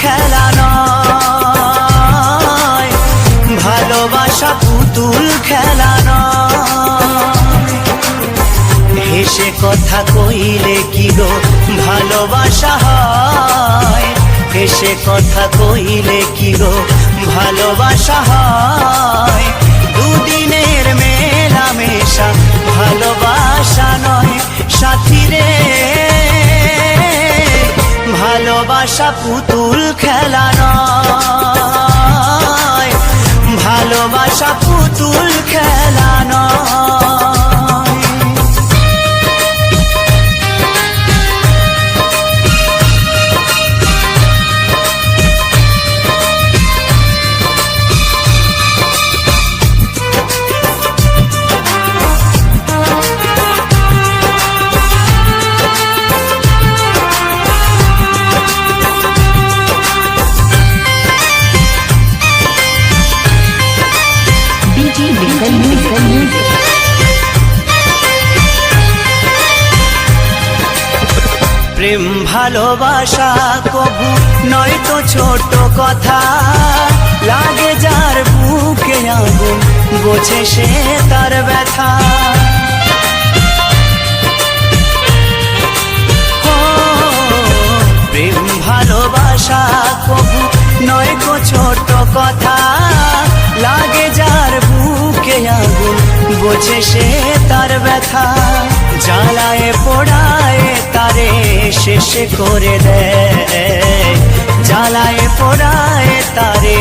খেলা নয়, ভালোবাসা পুতুল খেলা নয়। হেসে কথা কইলে কি গো ভালোবাসা হয়, হেসে কথা কইলে কি গো ভালোবাসা হয়। দুদিনের মেলামেশা ভালোবাসা নয় সাথী রে, ভালোবাসা পুতুল খেলা নয়, ভালোবাসা পুতুল খেলা নয়। প্রেম ভালোবাসা কবু নয় তো ছোট কথা, লাগে যার বুকে আগুন বোঝে সে তার ব্যথা। প্রেম ভালোবাসা কবু নয় তো ছোট কথা, লাগে যার বুকে আগুন বোঝে সে তার ব্যথা। জ্বালায় পোড়ায় তারে শেষ করে দেয়, জ্বালায় পোড়ায় তারে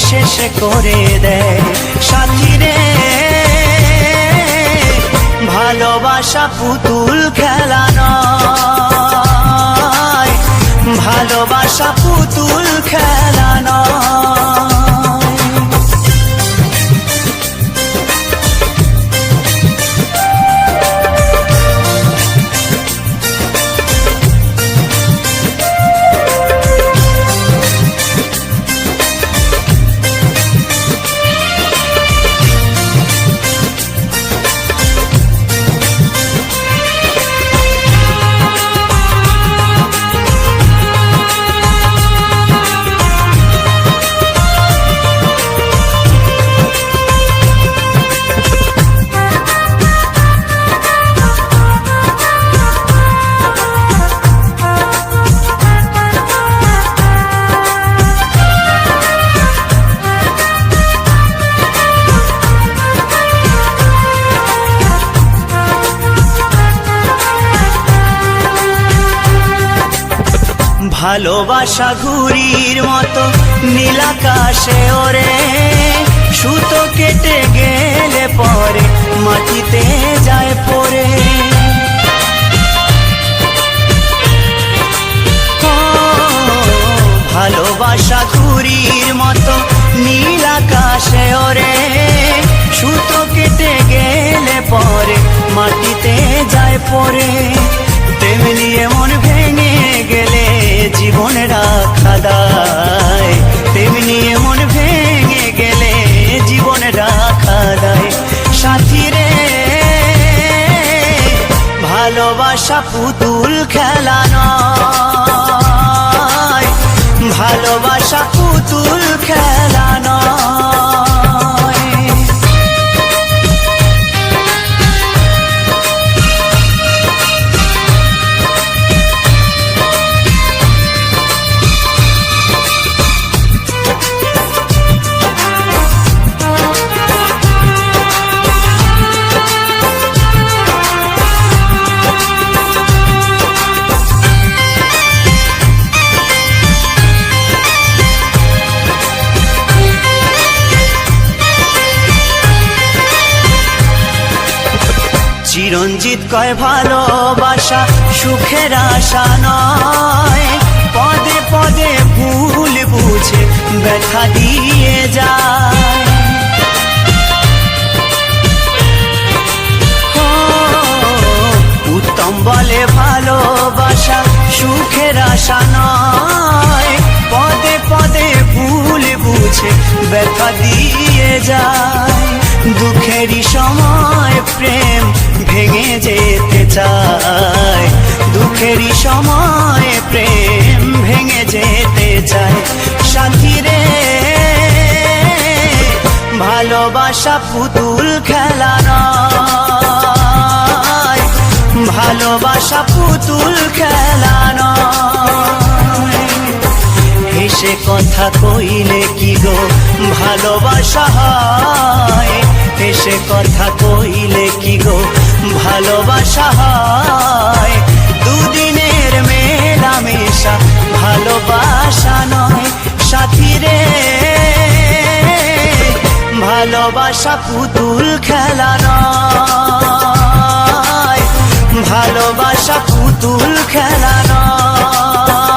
শেষ করে দেয় সাথী রে, ভালোবাসা পুতুল খেলা নয়, ভালোবাসা পুতুল খেলা নয়। ভালোবাসা ঘুড়ির মতো নীল আকাশে ওরে, সুতো কেটে গেলে পরে মাটিতে যায় পড়ে। ভালোবাসা ঘুড়ির মতো নীল আকাশে ওরে, সুতো কেটে গেলে পরে মাটিতে যায় পড়ে। তেমনি মন ভেঙে গেলে জীবন রাখা দায়, তেমনি মন ভেঙে গেলে জীবন রাখা দায় সাথী রে, ভালোবাসা পুতুল খেলা নয়, ভালোবাসা পুতুল খেলা নয়। চিরঞ্জিত কয় ভালোবাসা সুখের আশা নয়, পদে পদে ভুল বুঝে ব্যথা দিয়ে যায়। উত্তম বলে ভালোবাসা সুখের আশা নয়, পদে পদে ভুল বুঝে ব্যথা দিয়ে যায়। দুঃখেরই সময় প্রেম ভেঙে যেতে চায়, দুঃখেরই সময় প্রেম ভেঙে যেতে চায়। সাথী রে ভালোবাসা পুতুল খেলা নয়, ভালোবাসা পুতুল খেলা নয়। হেসে কথা কইলে কি গো ভালোবাসা হয়, হেসে কথা কইলে কি গো ভালোবাসা হয়। দুদিনের মেলামেশা ভালোবাসা নয়। সাথী রে ভালোবাসা পুতুল খেলা নয়, ভালোবাসা পুতুল খেলা নয়,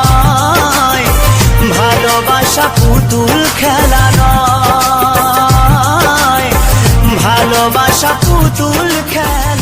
ভালোবাসা পুতুল খেলা নয়, ভালোবাসা পুতুল খেলা।